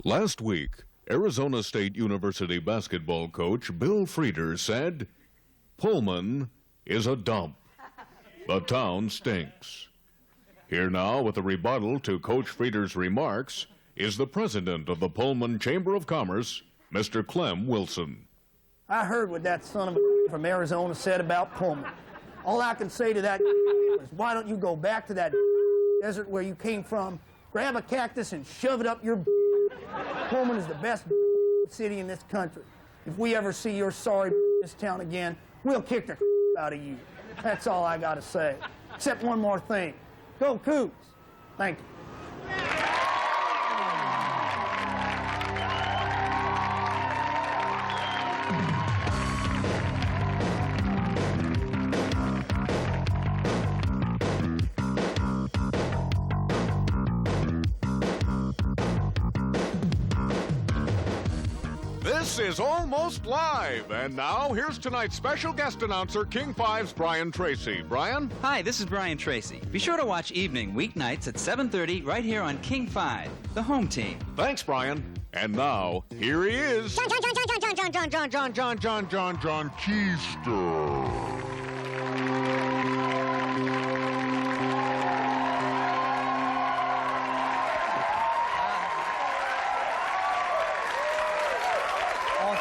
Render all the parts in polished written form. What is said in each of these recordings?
Last week, Arizona State University basketball coach Bill Frieder said, Pullman is a dump. The town stinks. Here now with a rebuttal to Coach Frieder's remarks is the president of the Pullman Chamber of Commerce, Mr. Clem Wilson. I heard what that son of a from Arizona said about Pullman. All I can say to that is, why don't you go back to that desert where you came from, grab a cactus and shove it up your Pullman is the best city in this country. If we ever see your sorry this town again, we'll kick the out of you. That's all I got to say. Except one more thing. Go Cougs. Thank you. This is Almost Live, and now here's tonight's special guest announcer, King 5's Brian Tracy. Brian? Hi, this is Brian Tracy. Be sure to watch Evening weeknights at 7:30 right here on King 5, the home team. Thanks, Brian. And now, here he is. John Keister.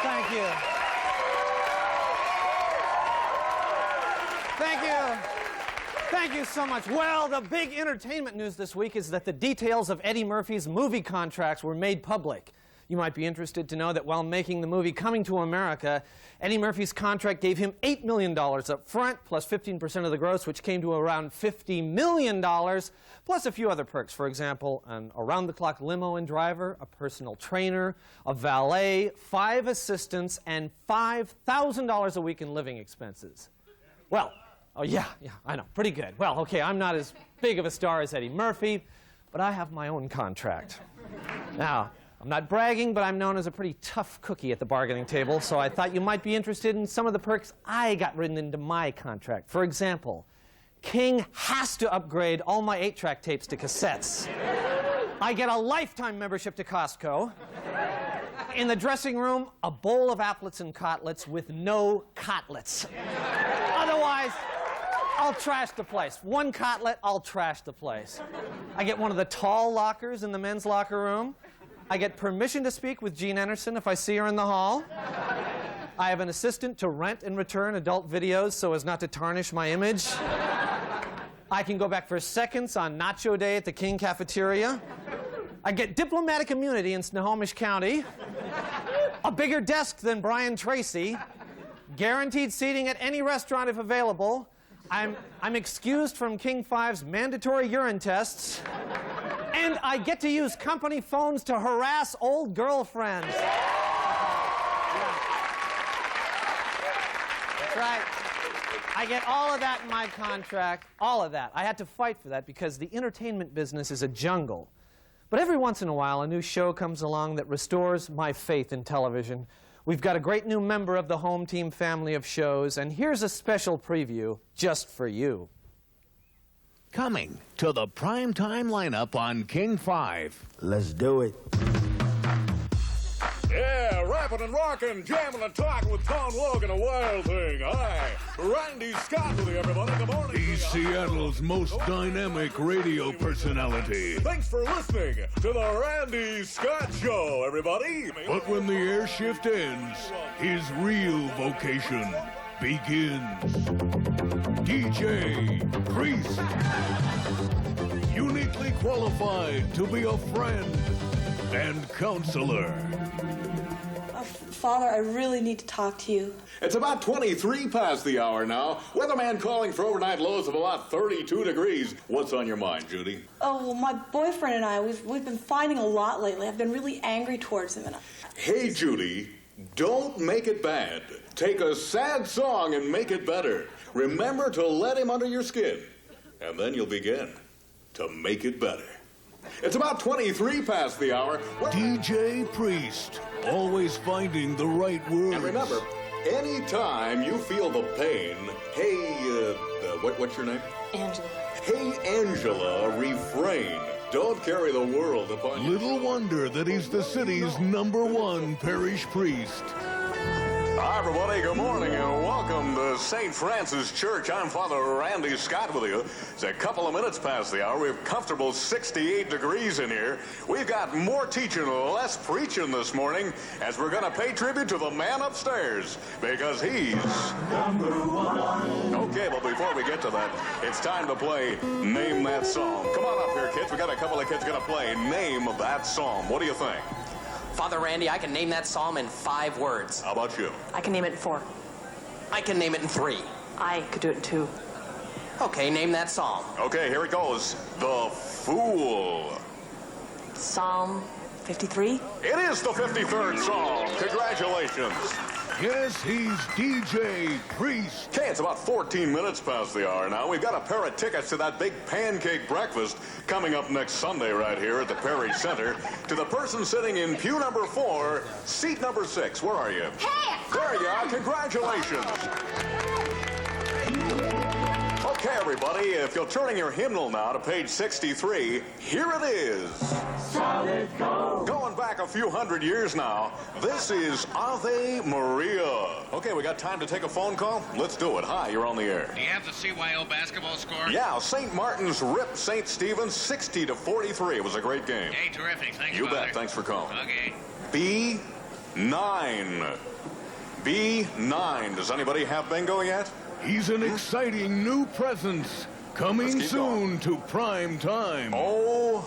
Thank you. Thank you. Thank you so much. Well, the big entertainment news this week is that the details of Eddie Murphy's movie contracts were made public. You might be interested to know that while making the movie Coming to America, Eddie Murphy's contract gave him $8 million up front, plus 15% of the gross, which came to around $50 million, plus a few other perks. For example, an around-the-clock limo and driver, a personal trainer, a valet, 5 assistants, and $5,000 a week in living expenses. Well, oh yeah, I know, pretty good. Well, okay, I'm not as big of a star as Eddie Murphy, but I have my own contract. Now, I'm not bragging, but I'm known as a pretty tough cookie at the bargaining table, so I thought you might be interested in some of the perks I got written into my contract. For example, King has to upgrade all my 8-track tapes to cassettes. I get a lifetime membership to Costco. In the dressing room, a bowl of applets and cotlets with no cotlets. Otherwise, I'll trash the place. One cotlet, I'll trash the place. I get one of the tall lockers in the men's locker room. I get permission to speak with Jean Anderson if I see her in the hall. I have an assistant to rent and return adult videos so as not to tarnish my image. I can go back for seconds on Nacho Day at the King Cafeteria. I get diplomatic immunity in Snohomish County. A bigger desk than Brian Tracy. Guaranteed seating at any restaurant if available. I'm excused from King 5's mandatory urine tests. And I get to use company phones to harass old girlfriends. That's right. I get all of that in my contract, all of that. I had to fight for that because the entertainment business is a jungle. But every once in a while, a new show comes along that restores my faith in television. We've got a great new member of the home team family of shows, and here's a special preview just for you. Coming to the primetime lineup on King 5. Let's do it. Yeah, rapping and rocking, jamming and talking with Tom Logan, a wild thing. Hi, Randy Scott with you, everybody. Good morning. He's Seattle's most dynamic radio personality. Thanks for listening to the Randy Scott Show, everybody. But when the air shift ends, his real vocation begins. DJ Priest. Uniquely qualified to be a friend and counselor. Father, I really need to talk to you. It's about 23 past the hour now. Weatherman calling for overnight lows of about 32 degrees. What's on your mind, Judy? Oh, well, my boyfriend and I, we've been fighting a lot lately. I've been really angry towards him. Hey, Judy, don't make it bad. Take a sad song and make it better. Remember to let him under your skin, and then you'll begin to make it better. It's about 23 past the hour. DJ Priest, always finding the right words. And remember, anytime you feel the pain, hey, what's your name? Angela. Hey, Angela, refrain. Don't carry the world upon you. Little wonder that he's the city's #1 parish priest. Hi, everybody. Good morning and welcome to St. Francis Church. I'm Father Randy Scott with you. It's a couple of minutes past the hour. We have comfortable 68 degrees in here. We've got more teaching, less preaching this morning as we're going to pay tribute to the man upstairs because he's #1. Okay, well, before we get to that, it's time to play Name That Song. Come on up here, kids. We got a couple of kids going to play Name That Psalm. What do you think? Father Randy, I can name that psalm in 5 words. How about you? I can name it in 4. I can name it in 3. I could do it in 2. Okay, name that psalm. Okay, here it goes. The Fool. Psalm 53. It is the 53rd Psalm. Congratulations. Yes, he's DJ Priest. Okay, it's about 14 minutes past the hour now. We've got a pair of tickets to that big pancake breakfast coming up next Sunday right here at the Parish Center. To the person sitting in pew number 4, seat number 6. Where are you? Hey! There you are. Congratulations. Okay, everybody, if you're turning your hymnal now to page 63, here it is. Solid gold. Going back a few hundred years now, this is Ave Maria. Okay, we got time to take a phone call? Let's do it. Hi, you're on the air. Do you have the CYO basketball score? Yeah, St. Martin's ripped St. Stephen's 60-43. It was a great game. Hey, terrific. Thanks, You Father. bet. Thanks for calling. Okay. B9. B9. Does anybody have bingo yet? He's an exciting new presence coming Let's keep soon to prime time. Oh,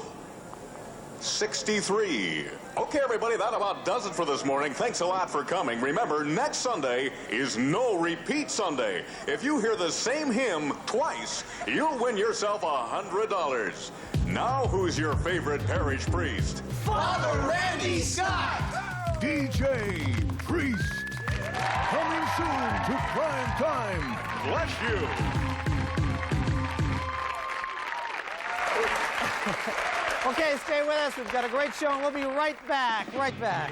63. Okay, everybody, that about does it for this morning. Thanks a lot for coming. Remember, next Sunday is no repeat Sunday. If you hear the same hymn twice, you'll win yourself $100. Now, who's your favorite parish priest? Father Randy Scott. DJ Priest. Coming soon to prime time. Bless you. Okay, stay with us. We've got a great show, and we'll be right back. Right back.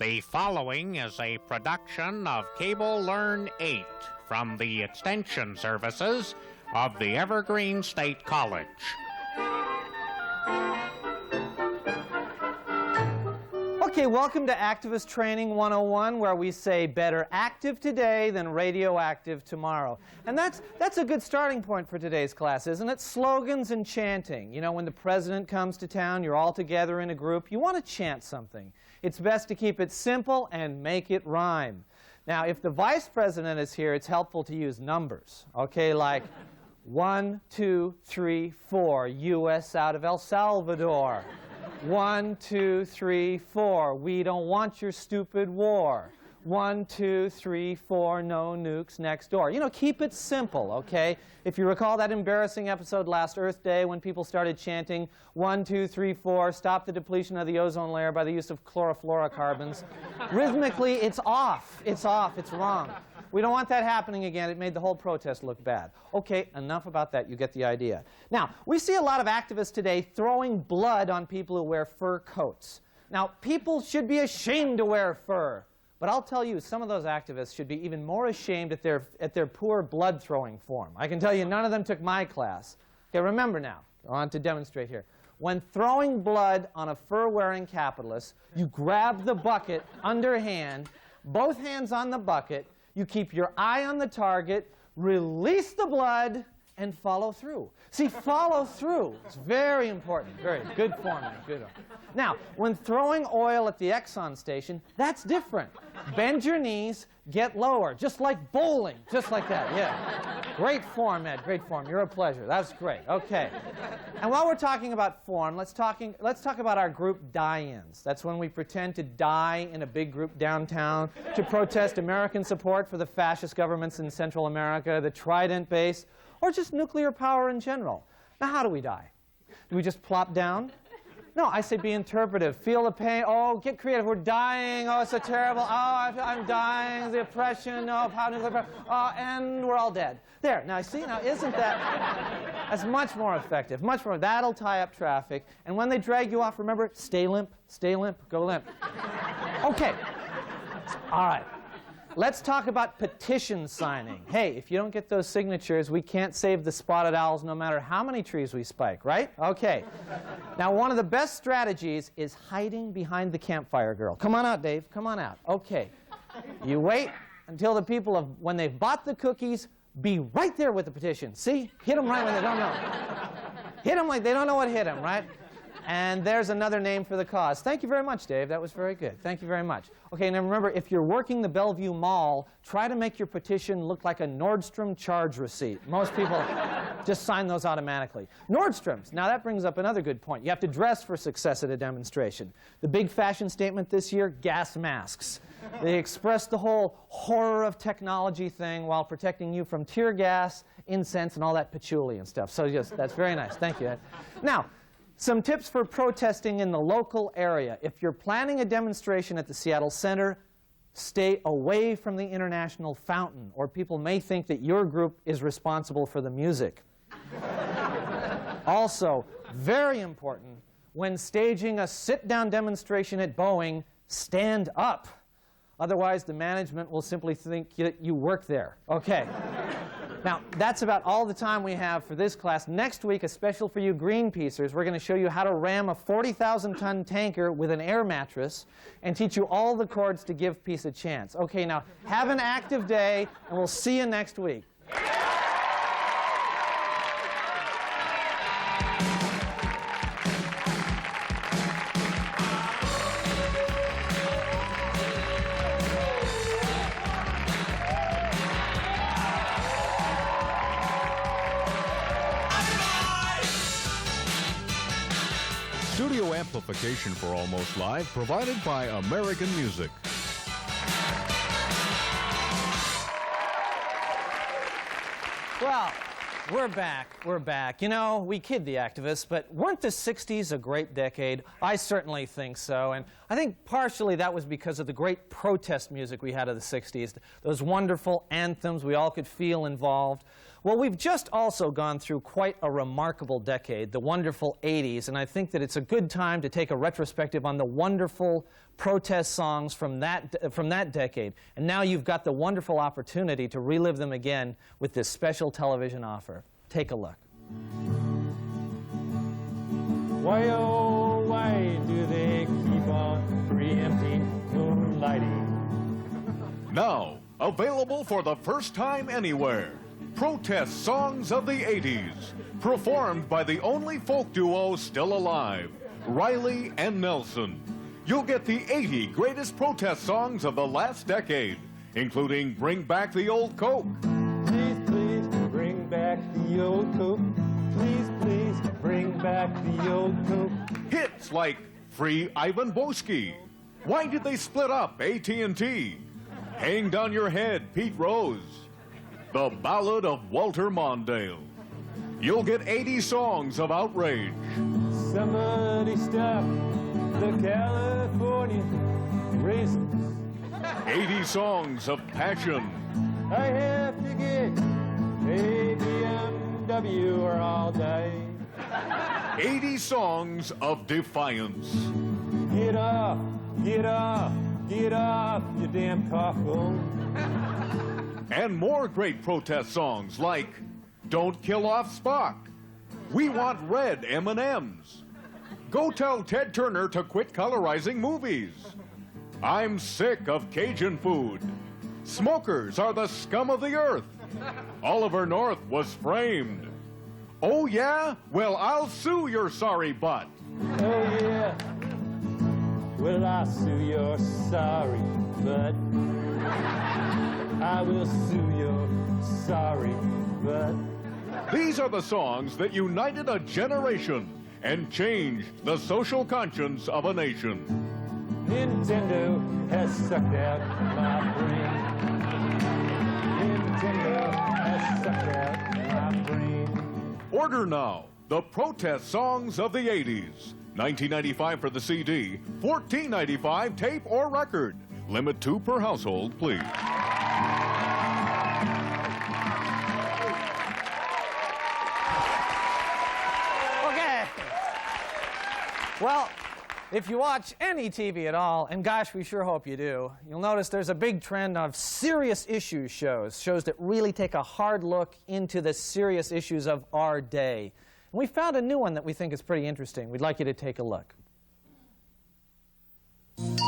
The following is a production of Cable Learn 8 from the Extension Services of the Evergreen State College. Okay, welcome to Activist Training 101, where we say better active today than radioactive tomorrow. And that's a good starting point for today's class, isn't it? Slogans and chanting. You know, when the president comes to town, you're all together in a group. You want to chant something. It's best to keep it simple and make it rhyme. Now, if the vice president is here, it's helpful to use numbers, okay, like 1, 2, 3, 4, U.S. out of El Salvador. 1, 2, 3, 4, we don't want your stupid war. 1, 2, 3, 4, no nukes next door. You know, keep it simple, okay? If you recall that embarrassing episode last Earth Day when people started chanting 1, 2, 3, 4, stop the depletion of the ozone layer by the use of chlorofluorocarbons. Rhythmically, it's off. It's off. It's wrong. We don't want that happening again. It made the whole protest look bad. Okay, enough about that. You get the idea. Now, we see a lot of activists today throwing blood on people who wear fur coats. Now, people should be ashamed to wear fur. But I'll tell you, some of those activists should be even more ashamed at their poor blood-throwing form. I can tell you none of them took my class. Okay, remember now. I want to demonstrate here. When throwing blood on a fur-wearing capitalist, you grab the bucket underhand, both hands on the bucket, you keep your eye on the target, release the blood, and follow through. See, follow through. It's very important. Very good format. Good one. Now, when throwing oil at the Exxon station, that's different. Bend your knees, get lower, just like bowling, just like that, yeah. Great form, Ed, great form. You're a pleasure. That's great. Okay. And while we're talking about form, let's talk about our group die-ins. That's when we pretend to die in a big group downtown to protest American support for the fascist governments in Central America, the Trident base, or just nuclear power in general. Now, how do we die? Do we just plop down? No, I say be interpretive. Feel the pain. Oh, get creative. We're dying. Oh, it's so terrible. Oh, I'm dying. The oppression. Oh, how nuclear. Oh, and we're all dead. There. Now, see, now isn't that's much more effective. Much more. That'll tie up traffic. And when they drag you off, remember, stay limp, go limp. Okay. All right. Let's talk about petition signing. Hey, if you don't get those signatures, we can't save the spotted owls no matter how many trees we spike, right? Okay. Now, one of the best strategies is hiding behind the campfire girl. Come on out, Dave. Come on out. Okay. You wait until the people when they've bought the cookies, be right there with the petition. See? Hit them right when they don't know. Hit them like they don't know what hit them, right? And there's another name for the cause. Thank you very much, Dave. That was very good. Thank you very much. Okay, now remember, if you're working the Bellevue Mall, try to make your petition look like a Nordstrom charge receipt. Most people just sign those automatically. Nordstrom's. Now that brings up another good point. You have to dress for success at a demonstration. The big fashion statement this year, gas masks. They express the whole horror of technology thing while protecting you from tear gas, incense, and all that patchouli and stuff. So just, that's very nice. Thank you. Now, some tips for protesting in the local area. If you're planning a demonstration at the Seattle Center, stay away from the International Fountain, or people may think that your group is responsible for the music. Also, very important, when staging a sit-down demonstration at Boeing, stand up. Otherwise, the management will simply think that you work there. Okay. Now, that's about all the time we have for this class. Next week, a special for you Greenpeacers, we're going to show you how to ram a 40,000-ton tanker with an air mattress and teach you all the chords to give peace a chance. Okay, now, have an active day, and we'll see you next week. Studio amplification for Almost Live provided by American Music. Well, we're back. We're back. You know, we kid the activists, but weren't the 60s a great decade? I certainly think so. And I think partially that was because of the great protest music we had of the 60s, those wonderful anthems we all could feel involved. Well, we've just also gone through quite a remarkable decade, the wonderful 80s, and I think that it's a good time to take a retrospective on the wonderful protest songs from that decade. And now you've got the wonderful opportunity to relive them again with this special television offer. Take a look. Why, oh, why do they keep on preempting moonlighting? Now, available for the first time anywhere. Protest Songs of the 80s, performed by the only folk duo still alive, Riley and Nelson. You'll get the 80 greatest protest songs of the last decade, including Bring Back the Old Coke. Please, please, bring back the old Coke. Please, please, bring back the old Coke. Hits like Free Ivan Boesky. Why Did They Split Up, AT&T? Hang Down Your Head, Pete Rose. The Ballad of Walter Mondale. You'll get 80 songs of outrage. Somebody stop the California raisins. 80 songs of passion. I have to get a BMW or I'll die. 80 songs of defiance. Get off, get off, get off, you damn cockle. And more great protest songs like Don't Kill Off Spock, We Want Red M&Ms, Go Tell Ted Turner to Quit Colorizing Movies, I'm Sick of Cajun Food, Smokers Are the Scum of the Earth, Oliver North Was Framed, Oh yeah? Well, I'll sue your sorry butt. Oh yeah? Well, I'll sue your sorry butt. I will sue your sorry butt. These are the songs that united a generation and changed the social conscience of a nation. Nintendo has sucked out my brain. Nintendo has sucked out my brain. Order now the protest songs of the 80s. $19.95 for the CD, $14.95 tape or record. Limit 2 per household, please. Okay. Well, if you watch any TV at all, and gosh, we sure hope you do, you'll notice there's a big trend of serious issues shows that really take a hard look into the serious issues of our day. And we found a new one that we think is pretty interesting. We'd like you to take a look. People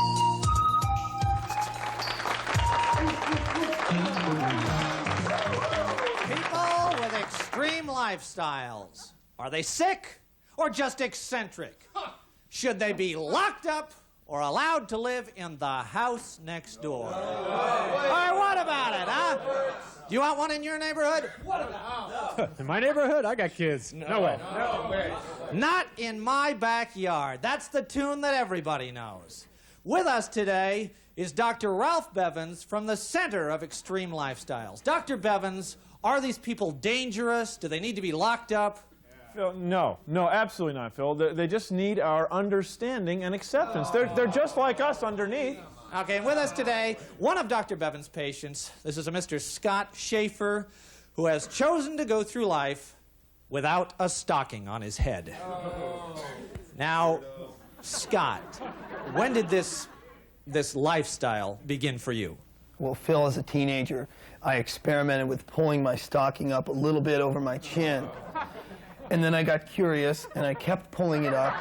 with extreme lifestyles. Are they sick or just eccentric? Should they be locked up or allowed to live in the house next door? All right, what about it, huh? Do you want one in your neighborhood? In my neighborhood, I got kids. No way. Not in my backyard. That's the tune that everybody knows. With us today is Dr. Ralph Bevins from the Center of Extreme Lifestyles. Dr. Bevins, are these people dangerous? Do they need to be locked up? Phil, no, absolutely not, Phil. They just need our understanding and acceptance. They're just like us underneath. Okay, and with us today, one of Dr. Bevins' patients. This is a Mr. Scott Schaefer, who has chosen to go through life without a stocking on his head. Now, Scott, when did this lifestyle begin for you? Well, Phil, as a teenager, I experimented with pulling my stocking up a little bit over my chin. And then I got curious, and I kept pulling it up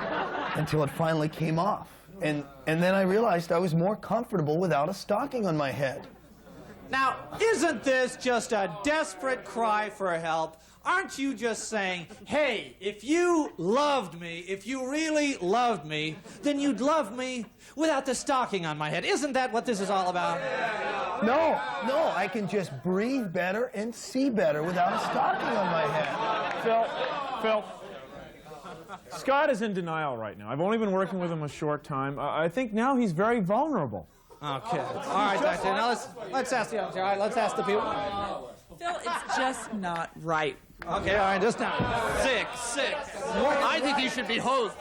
until it finally came off. And then I realized I was more comfortable without a stocking on my head. Now, isn't this just a desperate cry for help? Aren't you just saying, hey, if you loved me, if you really loved me, then you'd love me without the stocking on my head? Isn't that what this is all about? No, I can just breathe better and see better without a stocking on my head. Phil, Scott is in denial right now. I've only been working with him a short time. I think now he's very vulnerable. Okay. All right, Doctor. Now let's ask the other. All right, let's ask the people. Phil, it's just not right. Okay, all right, just now. Sick. I think you should be hosed.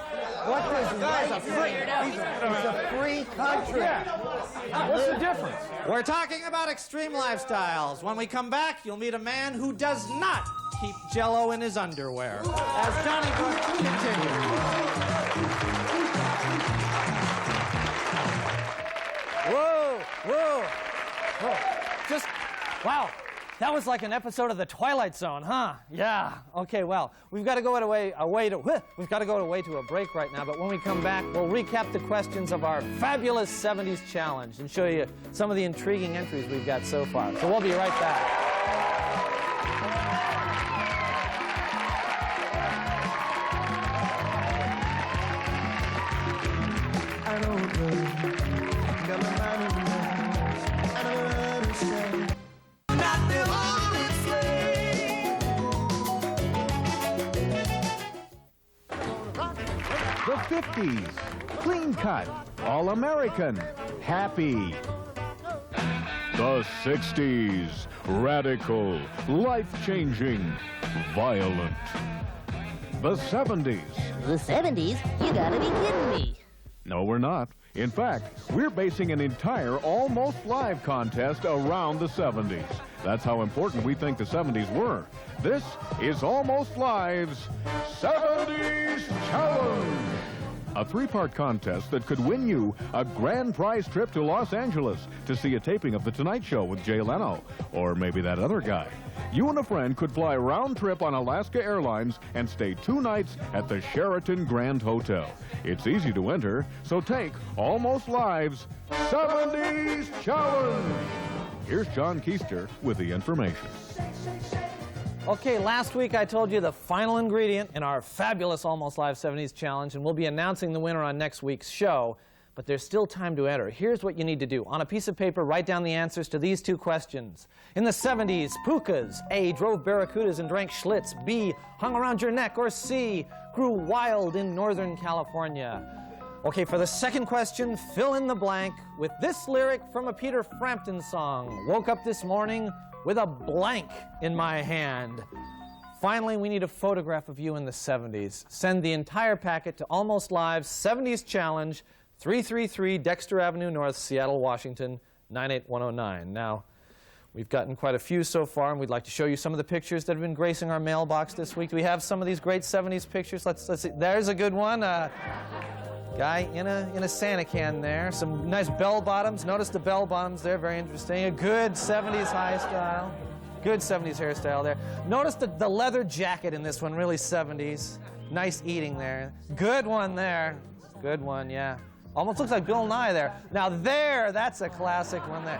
What is right? It's a free country. What's the difference? We're talking about extreme lifestyles. When we come back, you'll meet a man who does not keep Jell-O in his underwear. As Johnny Bush continues. Whoa. Just, wow. That was like an episode of The Twilight Zone, huh? Yeah. Okay, well, we've got to go away to a break right now, but when we come back, we'll recap the questions of our fabulous 70s challenge and show you some of the intriguing entries we've got so far. So we'll be right back. The 50s, clean cut, all-American, happy. The 60s, radical, life-changing, violent. The 70s. The 70s? You gotta be kidding me. No, we're not. In fact, we're basing an entire Almost Live contest around the 70s. That's how important we think the 70s were. This is Almost Live's 70s Challenge. A 3-part contest that could win you a grand prize trip to Los Angeles to see a taping of The Tonight Show with Jay Leno, or maybe that other guy. You and a friend could fly round trip on Alaska Airlines and stay 2 nights at the Sheraton Grand Hotel. It's easy to enter, so take Almost Live's 70s Challenge. Here's John Keister with the information. Okay, last week I told you the final ingredient in our fabulous Almost Live 70s Challenge, and we'll be announcing the winner on next week's show, but there's still time to enter. Here's what you need to do. On a piece of paper, write down the answers to these 2 questions. In the 70s, pukas, A, drove barracudas and drank Schlitz, B, hung around your neck, or C, grew wild in Northern California. Okay, for the second question, fill in the blank with this lyric from a Peter Frampton song. Woke up this morning with a blank in my hand. Finally, we need a photograph of you in the 70s. Send the entire packet to Almost Live 70s Challenge, 333 Dexter Avenue North, Seattle, Washington, 98109. Now, we've gotten quite a few so far, and we'd like to show you some of the pictures that have been gracing our mailbox this week. Do we have some of these great 70s pictures? Let's see. There's a good one. Guy in a Santa can there. Some nice bell bottoms. Notice the bell bottoms there, very interesting. A good 70s high style. Good 70s hairstyle there. Notice the leather jacket in this one, really 70s. Nice eating there. Good one there. Good one, yeah. Almost looks like Bill Nye there. Now there, that's a classic one there.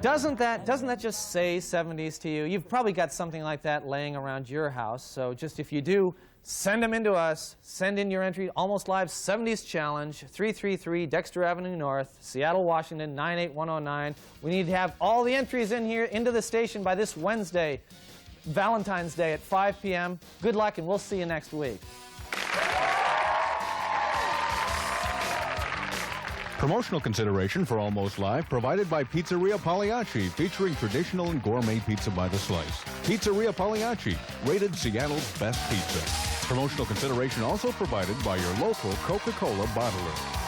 Doesn't that just say 70s to you? You've probably got something like that laying around your house. So just if you do, send them in to us. Send in your entry, Almost Live 70s Challenge, 333 Dexter Avenue North, Seattle, Washington, 98109. We need to have all the entries in here into the station by this Wednesday, Valentine's Day at 5 p.m. Good luck, and we'll see you next week. Promotional consideration for Almost Live provided by Pizzeria Pagliacci, featuring traditional and gourmet pizza by the slice. Pizzeria Pagliacci, rated Seattle's best pizza. Promotional consideration also provided by your local Coca-Cola bottler.